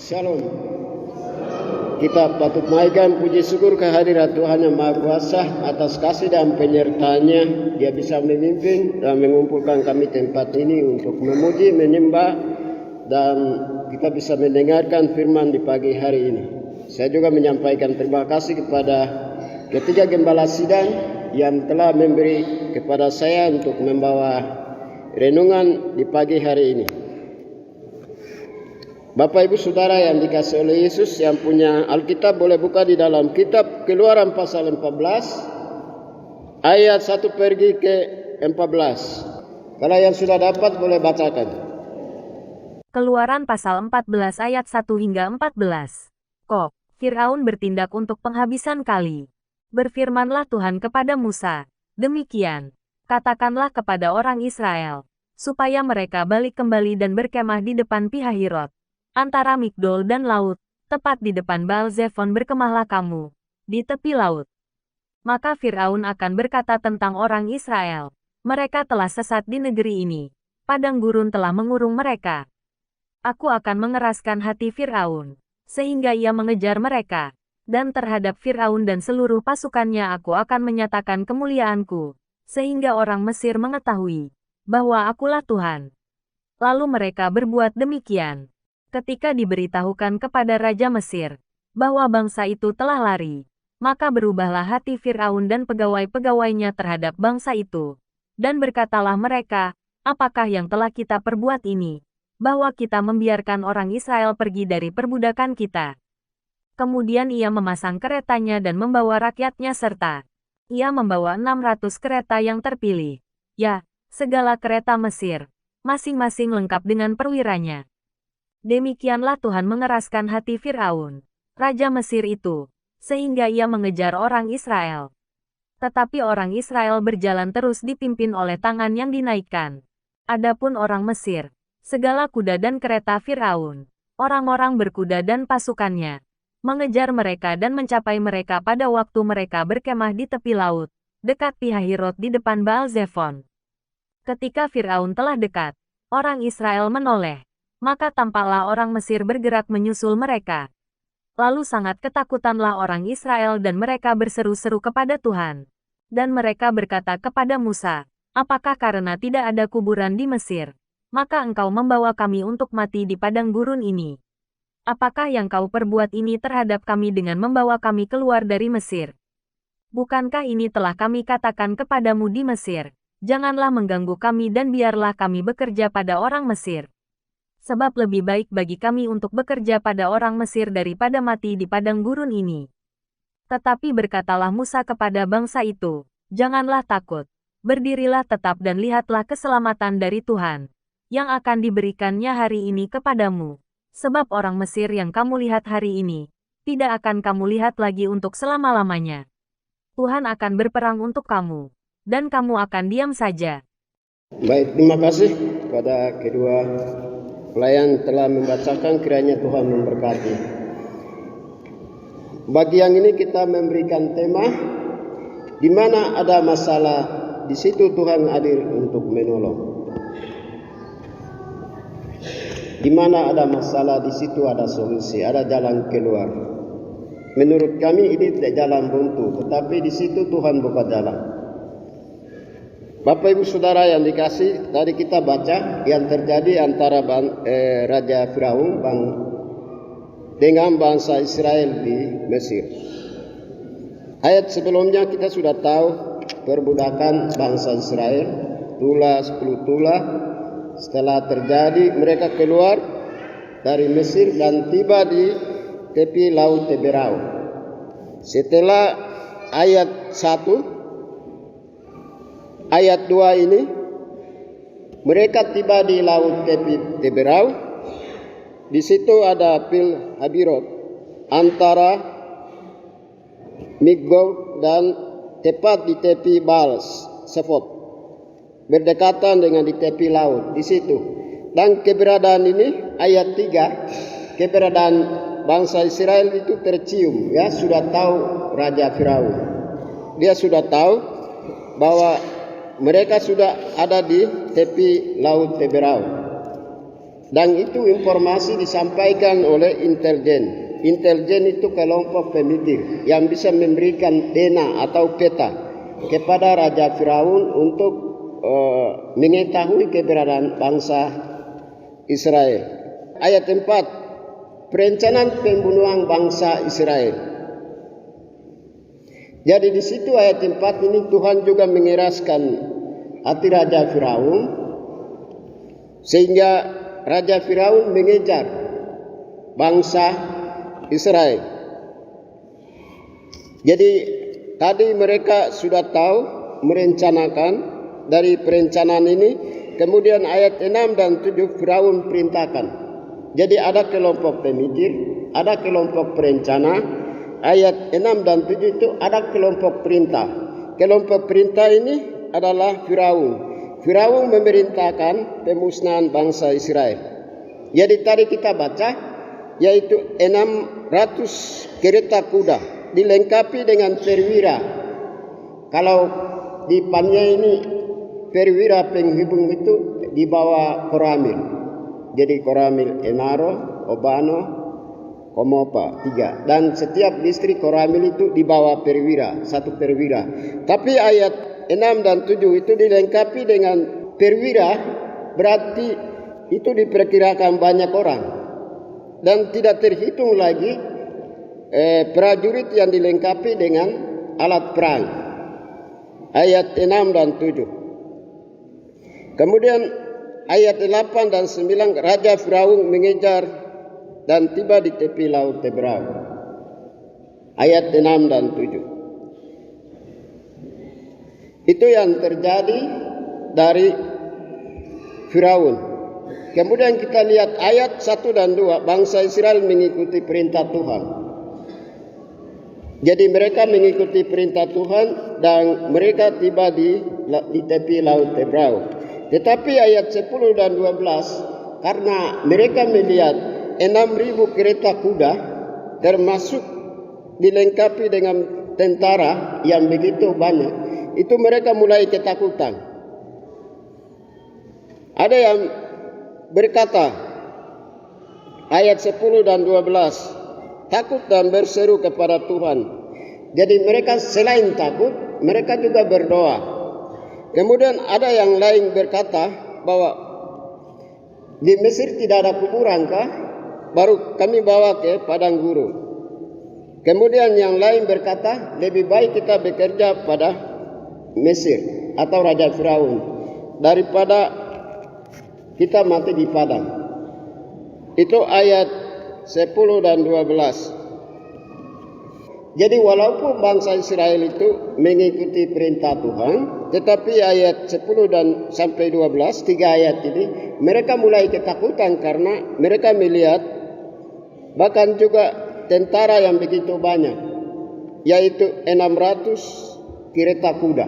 Shalom. Kita patut naikkan puji syukur kehadirat Tuhan Yang Maha Kuasa atas kasih dan penyertaannya. Dia bisa memimpin dan mengumpulkan kami tempat ini untuk memuji, menyembah, dan kita bisa mendengarkan firman di pagi hari ini. Saya juga menyampaikan terima kasih kepada ketiga gembala sidang yang telah memberi kepada saya untuk membawa renungan di pagi hari ini. Bapak Ibu Saudara yang dikasihi oleh Yesus, yang punya Alkitab boleh buka di dalam kitab Keluaran pasal 14 ayat 1 pergi ke 14. Kalau yang sudah dapat boleh bacakan. Keluaran pasal 14 ayat 1 hingga 14. Firaun bertindak untuk penghabisan kali. Berfirmanlah Tuhan kepada Musa, demikian, katakanlah kepada orang Israel, supaya mereka balik kembali dan berkemah di depan Pihahirot, antara Migdol dan laut, tepat di depan Baal-Zephon berkemahlah kamu, di tepi laut. Maka Firaun akan berkata tentang orang Israel, mereka telah sesat di negeri ini, padang gurun telah mengurung mereka. Aku akan mengeraskan hati Firaun, sehingga ia mengejar mereka, dan terhadap Firaun dan seluruh pasukannya aku akan menyatakan kemuliaanku, sehingga orang Mesir mengetahui, bahwa akulah Tuhan. Lalu mereka berbuat demikian. Ketika diberitahukan kepada Raja Mesir, bahwa bangsa itu telah lari, maka berubahlah hati Firaun dan pegawai-pegawainya terhadap bangsa itu. Dan berkatalah mereka, apakah yang telah kita perbuat ini, bahwa kita membiarkan orang Israel pergi dari perbudakan kita. Kemudian ia memasang keretanya dan membawa rakyatnya serta ia membawa 600 kereta yang terpilih. Ya, segala kereta Mesir, masing-masing lengkap dengan perwiranya. Demikianlah Tuhan mengeraskan hati Firaun, Raja Mesir itu, sehingga ia mengejar orang Israel. Tetapi orang Israel berjalan terus dipimpin oleh tangan yang dinaikkan. Adapun orang Mesir, segala kuda dan kereta Firaun, orang-orang berkuda dan pasukannya, mengejar mereka dan mencapai mereka pada waktu mereka berkemah di tepi laut, dekat Pihahirot di depan Baal-Zephon. Ketika Firaun telah dekat, orang Israel menoleh. Maka tampaklah orang Mesir bergerak menyusul mereka. Lalu sangat ketakutanlah orang Israel dan mereka berseru-seru kepada Tuhan. Dan mereka berkata kepada Musa, apakah karena tidak ada kuburan di Mesir, maka engkau membawa kami untuk mati di padang gurun ini? Apakah yang kau perbuat ini terhadap kami dengan membawa kami keluar dari Mesir? Bukankah ini telah kami katakan kepadamu di Mesir, janganlah mengganggu kami dan biarlah kami bekerja pada orang Mesir. Sebab lebih baik bagi kami untuk bekerja pada orang Mesir daripada mati di padang gurun ini. Tetapi berkatalah Musa kepada bangsa itu, janganlah takut, berdirilah tetap dan lihatlah keselamatan dari Tuhan, yang akan diberikannya hari ini kepadamu. Sebab orang Mesir yang kamu lihat hari ini, tidak akan kamu lihat lagi untuk selama-lamanya. Tuhan akan berperang untuk kamu, dan kamu akan diam saja. Baik, terima kasih kepada kedua pelayan telah membacakan, kiranya Tuhan memberkati. Bagi yang ini kita memberikan tema, di mana ada masalah, di situ Tuhan hadir untuk menolong. Di mana ada masalah, di situ ada solusi, ada jalan keluar. Menurut kami ini tidak jalan buntu, tetapi di situ Tuhan buka jalan. Bapak Ibu Saudara yang dikasih, tadi kita baca yang terjadi antara Raja Firaun dengan bangsa Israel di Mesir. Ayat sebelumnya kita sudah tahu perbudakan bangsa Israel, 10 tulah. Setelah terjadi mereka keluar dari Mesir dan tiba di tepi laut Teberau. Setelah ayat 1, ayat 2 ini, mereka tiba di laut tepi Teberau. Di situ ada Pihahirot antara Migdol dan tepat di tepi Baal-Zephon, berdekatan dengan di tepi laut di situ. Dan keberadaan ini, ayat 3, keberadaan bangsa Israel itu tercium. Ya, sudah tahu Raja Firaun. Dia sudah tahu bahwa mereka sudah ada di tepi laut Teberau. Dan itu informasi disampaikan oleh intelijen. Intelijen itu kelompok pemikir yang bisa memberikan dena atau peta kepada Raja Firaun untuk mengetahui keberadaan bangsa Israel. Ayat 4, perencanaan pembunuhan bangsa Israel. Jadi di situ ayat 4 ini Tuhan juga mengeraskan hati Raja Firaun sehingga Raja Firaun mengejar bangsa Israel. Jadi tadi mereka sudah tahu merencanakan dari perencanaan ini. Kemudian ayat 6 dan 7 Firaun perintahkan. Jadi ada kelompok pemikir, ada kelompok perencana. Ayat 6 dan 7 itu ada kelompok perintah. Kelompok perintah ini adalah Firaun. Firaun memerintahkan pemusnahan bangsa Israel. Jadi tadi kita baca yaitu 600 kereta kuda dilengkapi dengan perwira. Kalau di Panya ini perwira penghubung itu di bawah Koramil. Jadi Koramil Enaro, Obano, Komopa 3. Dan setiap distrik Koramil itu di bawah perwira, satu perwira. Tapi ayat 6 dan 7 itu dilengkapi dengan perwira, berarti itu diperkirakan banyak orang. Dan tidak terhitung lagi prajurit yang dilengkapi dengan alat perang. Ayat 6 dan 7. Kemudian ayat 8 dan 9 Raja Firaun mengejar dan tiba di tepi laut Tebrau. Ayat 6 dan 7. Itu yang terjadi dari Firaun. Kemudian kita lihat ayat 1 dan 2, bangsa Israel mengikuti perintah Tuhan. Jadi mereka mengikuti perintah Tuhan dan mereka tiba di tepi laut Tebrau. Tetapi ayat 10 dan 12, karena mereka melihat 6.000 kereta kuda termasuk dilengkapi dengan tentara yang begitu banyak, itu mereka mulai ketakutan. Ada yang berkata, ayat 10 dan 12, takut dan berseru kepada Tuhan. Jadi mereka selain takut, mereka juga berdoa. Kemudian ada yang lain berkata bahwa di Mesir tidak ada kuburan kah? Baru kami bawa ke padang gurun. Kemudian yang lain berkata, lebih baik kita bekerja pada Mesir atau Raja Firaun daripada kita mati di padang. Itu ayat 10 dan 12. Jadi walaupun bangsa Israel itu mengikuti perintah Tuhan, tetapi ayat 10 dan sampai 12, 3 ayat ini, mereka mulai ketakutan karena mereka melihat bahkan juga tentara yang begitu banyak, yaitu 600 kereta kuda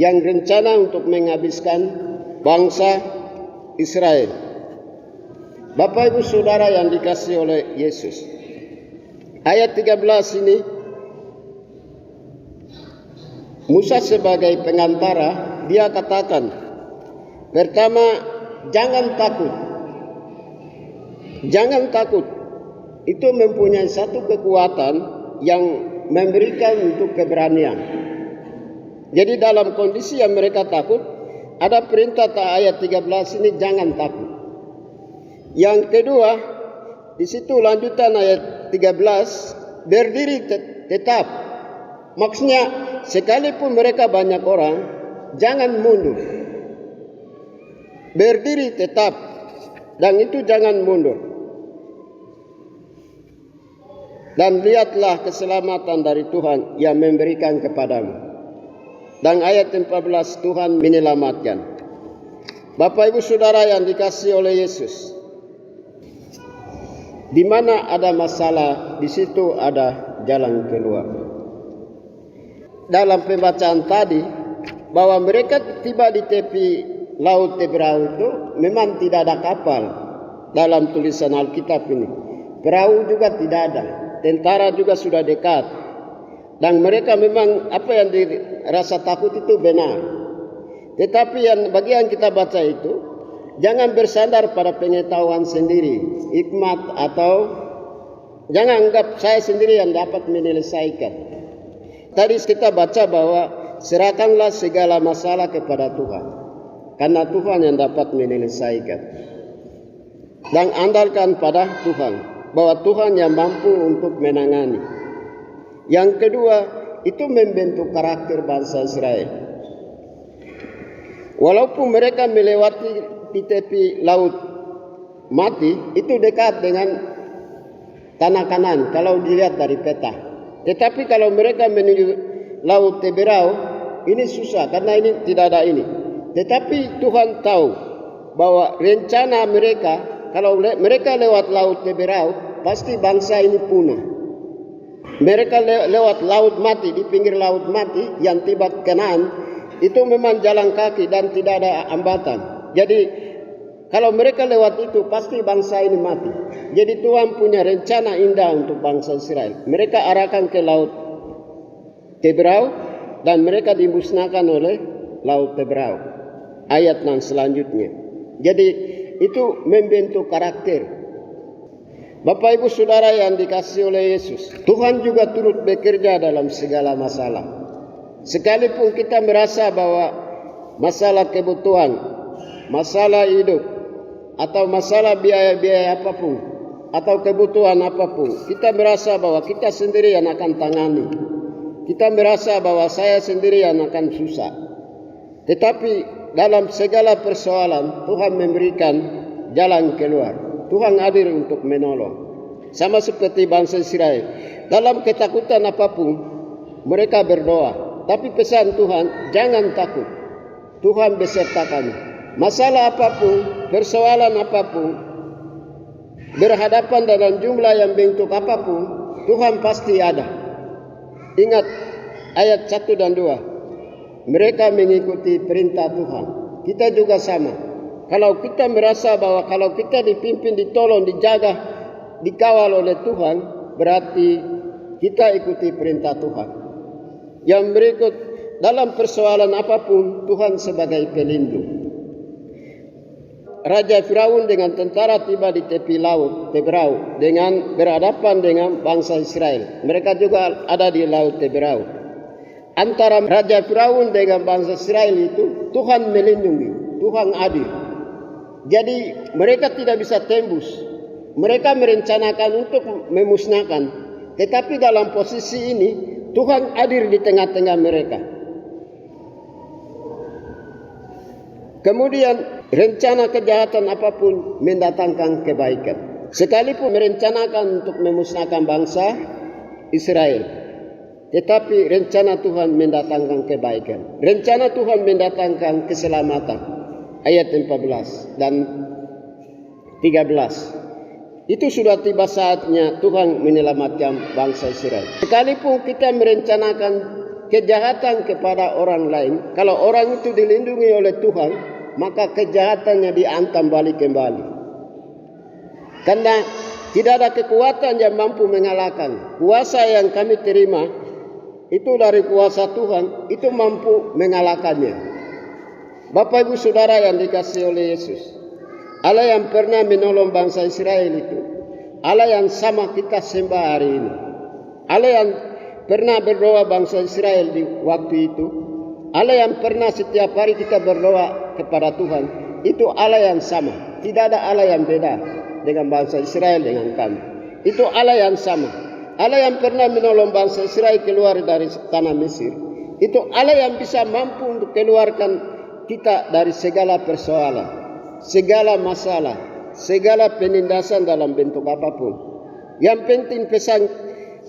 yang rencana untuk menghabiskan bangsa Israel. Bapak Ibu Saudara yang dikasihi oleh Yesus, ayat 13 ini, Musa sebagai pengantara, dia katakan, pertama, jangan takut. Jangan takut. Itu mempunyai satu kekuatan yang memberikan untuk keberanian. Jadi dalam kondisi yang mereka takut, ada perintah ayat 13 ini, jangan takut. Yang kedua, di situ lanjutan ayat 13, berdiri tetap. Maksudnya sekalipun mereka banyak orang, jangan mundur. Berdiri tetap, dan itu jangan mundur. Dan lihatlah keselamatan dari Tuhan yang memberikan kepadamu. Dan ayat 14, Tuhan menyelamatkan. Bapak Ibu Saudara yang dikasihi oleh Yesus, di mana ada masalah, di situ ada jalan keluar. Dalam pembacaan tadi, bahwa mereka tiba di tepi laut Tebrau itu memang tidak ada kapal dalam tulisan Alkitab ini. Perahu juga tidak ada, tentara juga sudah dekat. Dan mereka memang apa yang dirasa takut itu benar. Tetapi yang bagian kita baca itu, jangan bersandar pada pengetahuan sendiri, hikmat, atau jangan anggap saya sendiri yang dapat menyelesaikan. Tadi kita baca bahwa serahkanlah segala masalah kepada Tuhan, karena Tuhan yang dapat menyelesaikan. Dan andalkan pada Tuhan, bahwa Tuhan yang mampu untuk menangani. Yang kedua, itu membentuk karakter bangsa Israel. Walaupun mereka melewati di tepi laut mati, itu dekat dengan tanah Kanaan kalau dilihat dari peta. Tetapi kalau mereka menuju laut Teberau, ini susah karena ini tidak ada ini. Tetapi Tuhan tahu bahwa rencana mereka, kalau mereka lewat laut Teberau, pasti bangsa ini punah. Mereka lewat laut mati, di pinggir laut mati yang tiba Kanaan, itu memang jalan kaki dan tidak ada hambatan. Jadi kalau mereka lewat itu, pasti bangsa ini mati. Jadi Tuhan punya rencana indah untuk bangsa Israel. Mereka arahkan ke laut Teberau dan mereka dimusnahkan oleh laut Teberau. Ayat yang selanjutnya. Jadi itu membentuk karakter. Bapak Ibu Saudara yang dikasihi oleh Yesus, Tuhan juga turut bekerja dalam segala masalah. Sekalipun kita merasa bahwa masalah kebutuhan, masalah hidup, atau masalah biaya-biaya apapun, atau kebutuhan apapun, kita merasa bahwa kita sendiri yang akan tangani. Kita merasa bahwa saya sendiri yang akan susah. Tetapi dalam segala persoalan, Tuhan memberikan jalan keluar. Tuhan hadir untuk menolong. Sama seperti bangsa Israel. Dalam ketakutan apapun, mereka berdoa. Tapi pesan Tuhan, jangan takut. Tuhan beserta kami. Masalah apapun, persoalan apapun, berhadapan dalam jumlah yang bentuk apapun, Tuhan pasti ada. Ingat ayat 1 dan 2. Mereka mengikuti perintah Tuhan. Kita juga sama. Kalau kita merasa bahwa kalau kita dipimpin, ditolong, dijaga, dikawal oleh Tuhan, berarti kita ikuti perintah Tuhan. Yang berikut, dalam persoalan apapun, Tuhan sebagai pelindung. Raja Firaun dengan tentara tiba di tepi laut Teberau dengan berhadapan dengan bangsa Israel. Mereka juga ada di laut Teberau. Antara Raja Firaun dengan bangsa Israel itu Tuhan melindungi, Tuhan adil. Jadi mereka tidak bisa tembus. Mereka merencanakan untuk memusnahkan. Tetapi dalam posisi ini Tuhan hadir di tengah-tengah mereka. Kemudian rencana kejahatan apapun mendatangkan kebaikan. Sekalipun merencanakan untuk memusnahkan bangsa Israel, tetapi rencana Tuhan mendatangkan kebaikan. Rencana Tuhan mendatangkan keselamatan. Ayat 14 dan 13. Itu sudah tiba saatnya Tuhan menyelamatkan bangsa Israel. Sekalipun kita merencanakan kejahatan kepada orang lain, kalau orang itu dilindungi oleh Tuhan, maka kejahatannya dihantam balik kembali. Karena tidak ada kekuatan yang mampu mengalahkan. Kuasa yang kami terima itu dari kuasa Tuhan, itu mampu mengalahkannya. Bapak Ibu Saudara yang dikasihi oleh Yesus, Allah yang pernah menolong bangsa Israel itu, Allah yang sama kita sembah hari ini. Allah yang pernah berdoa bangsa Israel di waktu itu, Allah yang pernah setiap hari kita berdoa kepada Tuhan, itu Allah yang sama. Tidak ada Allah yang beda dengan bangsa Israel dengan kami. Itu Allah yang sama. Allah yang pernah menolong bangsa Israel keluar dari tanah Mesir, itu Allah yang bisa mampu untuk keluarkan kita dari segala persoalan, segala masalah, segala penindasan dalam bentuk apapun. Yang penting pesan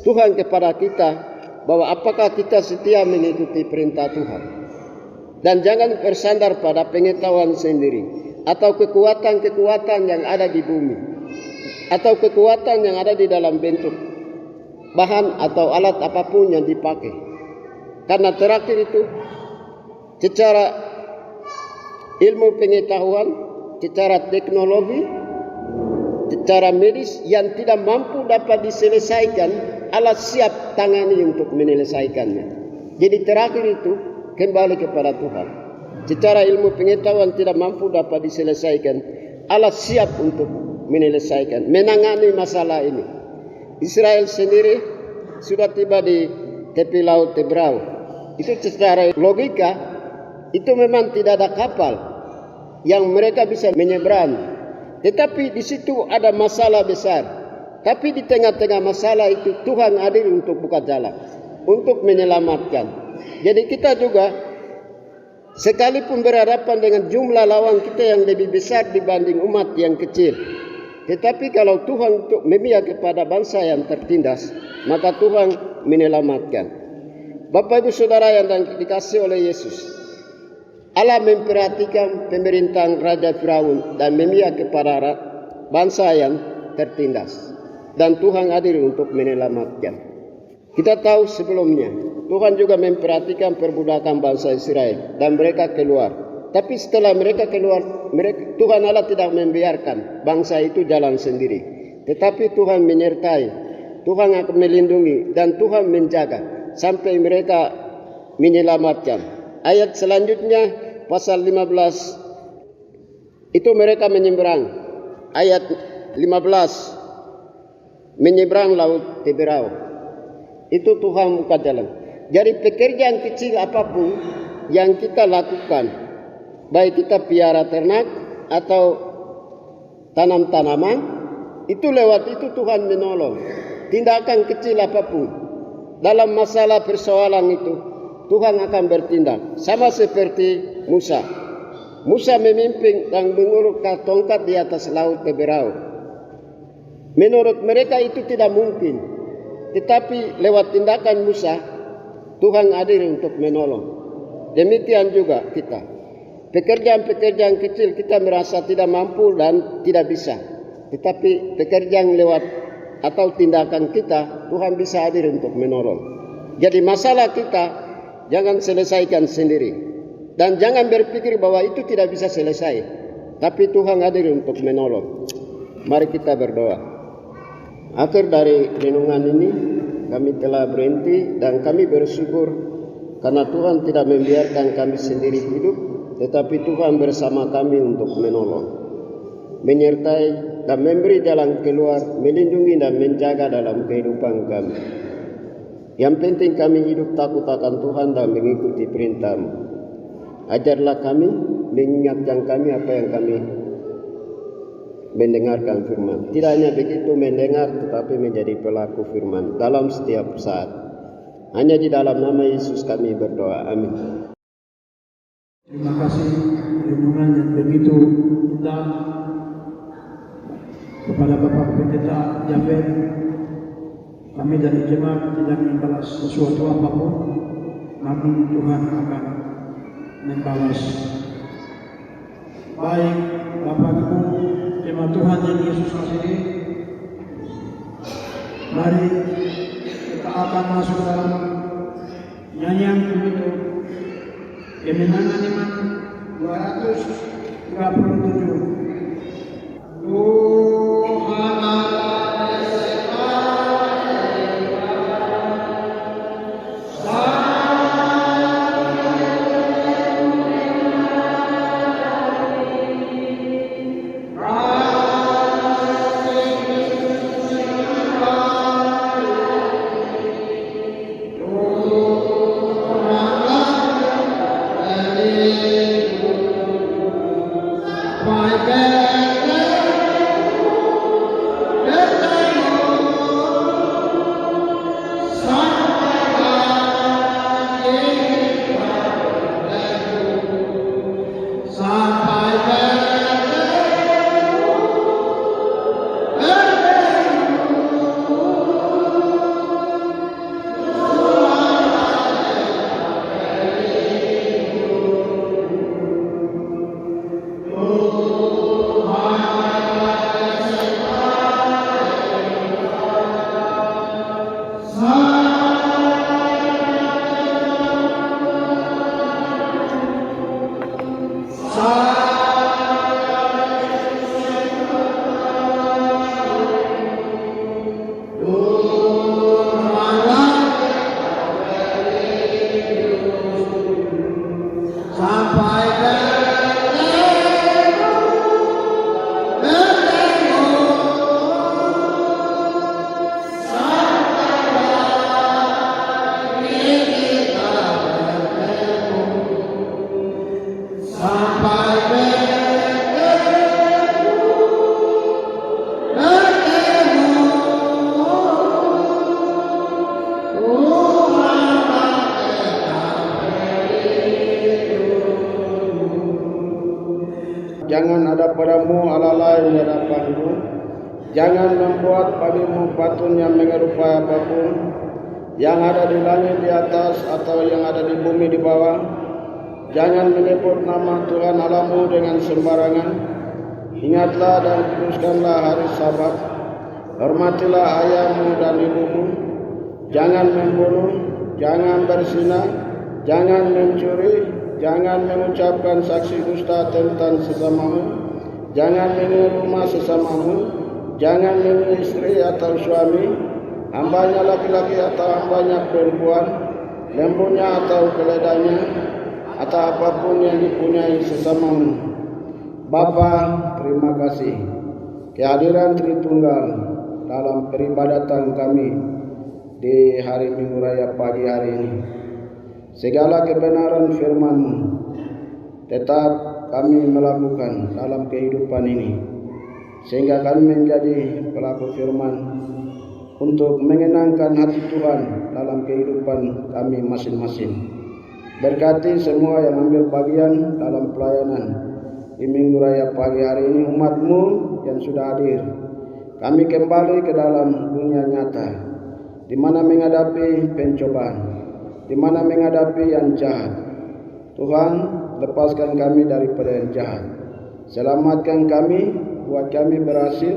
Tuhan kepada kita, bahwa apakah kita setia mengikuti perintah Tuhan. Dan jangan bersandar pada pengetahuan sendiri, atau kekuatan-kekuatan yang ada di bumi, atau kekuatan yang ada di dalam bentuk bahan atau alat apapun yang dipakai. Karena terakhir itu, secara ilmu pengetahuan, secara teknologi, secara medis yang tidak mampu dapat diselesaikan, Allah siap tangani untuk menyelesaikannya. Jadi terakhir itu kembali kepada Tuhan. secara ilmu pengetahuan tidak mampu dapat diselesaikan, Allah siap untuk menyelesaikan, menangani masalah ini. Israel sendiri sudah tiba di tepi laut Tebrau. Itu secara logika, itu memang tidak ada kapal yang mereka bisa menyeberang. Tetapi di situ ada masalah besar. Tapi di tengah-tengah masalah itu Tuhan hadir untuk buka jalan, untuk menyelamatkan. Jadi kita juga sekalipun berhadapan dengan jumlah lawan kita yang lebih besar dibanding umat yang kecil, tetapi kalau Tuhan untuk memihak kepada bangsa yang tertindas, maka Tuhan menyelamatkan. Bapak Ibu Saudara yang dikasihi oleh Yesus, Allah memperhatikan pemerintahan Raja Firaun dan memihak kepada bangsa yang tertindas, dan Tuhan hadir untuk menyelamatkan. Kita tahu sebelumnya Tuhan juga memperhatikan perbudakan bangsa Israel dan mereka keluar. Tapi setelah mereka keluar, Tuhan Allah tidak membiarkan bangsa itu jalan sendiri. Tetapi Tuhan menyertai, Tuhan akan melindungi dan Tuhan menjaga sampai mereka menyelamatkan. Ayat selanjutnya pasal 15 itu mereka menyeberang. Ayat 15 menyeberang laut Teberau. Itu Tuhan buka jalan. Jadi pekerjaan kecil apapun yang kita lakukan, baik kita piara ternak atau tanam tanaman, itu lewat itu Tuhan menolong. Tindakan kecil apapun dalam masalah persoalan itu Tuhan akan bertindak. Sama seperti Musa. Musa memimpin dan mengulurkan tongkat di atas laut Teberau. Menurut mereka itu tidak mungkin. Tetapi lewat tindakan Musa, Tuhan hadir untuk menolong. Demikian juga kita. Pekerjaan-pekerjaan kecil kita merasa tidak mampu dan tidak bisa. Tetapi pekerjaan lewat atau tindakan kita, Tuhan bisa hadir untuk menolong. Jadi masalah kita jangan selesaikan sendiri. Dan jangan berpikir bahwa itu tidak bisa selesai. Tapi Tuhan hadir untuk menolong. Mari kita berdoa. Akhir dari renungan ini kami telah berhenti dan kami bersyukur karena Tuhan tidak membiarkan kami sendiri hidup, tetapi Tuhan bersama kami untuk menolong, menyertai dan memberi jalan keluar, melindungi dan menjaga dalam kehidupan kami. Yang penting kami hidup takut akan Tuhan dan mengikuti perintah-Mu. Ajarlah kami, mengingatkan kami apa yang kami mendengarkan firman. Tidak hanya begitu mendengar, tetapi menjadi pelaku firman dalam setiap saat. Hanya di dalam nama Yesus kami berdoa. Amin. Terima kasih renungan yang begitu indah kepada Bapak Pendeta Jafet. Kami dari jemaat tidak membalas sesuatu apapun, namun Tuhan akan membalas. Baik Bapak Ibu jemaat Tuhan yang Yesus kasihi, mari kita akan masuk dalam nyanyian penutup kemenangan iman 237. Tuhan Allah Tuhan padamu Allah lain di hadapanku. Jangan membuat bagimu patung yang menyerupai apapun, yang ada di langit di atas atau yang ada di bumi di bawah. Jangan menyebut nama Tuhan Allahmu dengan sembarangan. Ingatlah dan kuduskanlah hari Sabat. Hormatilah ayahmu dan ibumu. Jangan membunuh, jangan berzina, jangan mencuri, jangan mengucapkan saksi dusta tentang sesamamu, jangan meniru rumah sesamamu, jangan meniru istri atau suami, hambanya laki-laki atau hambanya perempuan, lembunya atau keledainya, atau apapun yang dipunyai sesamamu. Bapa, terima kasih kehadiran Tritunggal dalam peribadatan kami di hari Minggu Raya pagi hari ini. Segala kebenaran firman-Mu tetap kami melakukan dalam kehidupan ini, sehingga kami menjadi pelaku firman untuk mengenangkan hati Tuhan dalam kehidupan kami masing-masing. Berkati semua yang ambil bagian dalam pelayanan di Minggu Raya pagi hari ini, umat-Mu yang sudah hadir. Kami kembali ke dalam dunia nyata, di mana menghadapi pencobaan, di mana menghadapi yang jahat. Tuhan, lepaskan kami daripada yang jahat. Selamatkan kami, buat kami berhasil.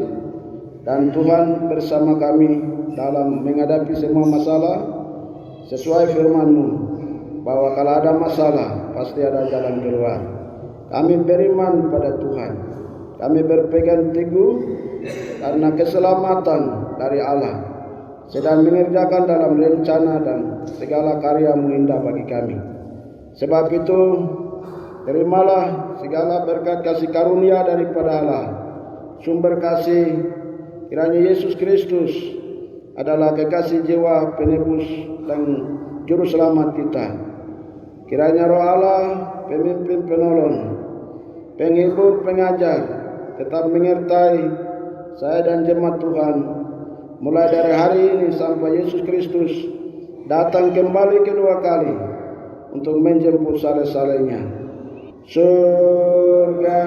Dan Tuhan bersama kami dalam menghadapi semua masalah. Sesuai firman-Mu, bahwa kalau ada masalah, pasti ada jalan keluar. Kami beriman pada Tuhan. Kami berpegang teguh karena keselamatan dari Allah sedang mengerjakan dalam rencana dan segala karya-Mu indah bagi kami. Sebab itu, terimalah segala berkat kasih karunia daripada Allah, sumber kasih. Kiranya Yesus Kristus adalah kekasih jiwa penebus dan juru selamat kita. Kiranya Roh Allah, pemimpin penolong, penghibur, pengajar, tetap menyertai saya dan jemaat Tuhan, mulai dari hari ini sampai Yesus Kristus datang kembali kedua kali untuk menjemput saleh-salehnya. Surga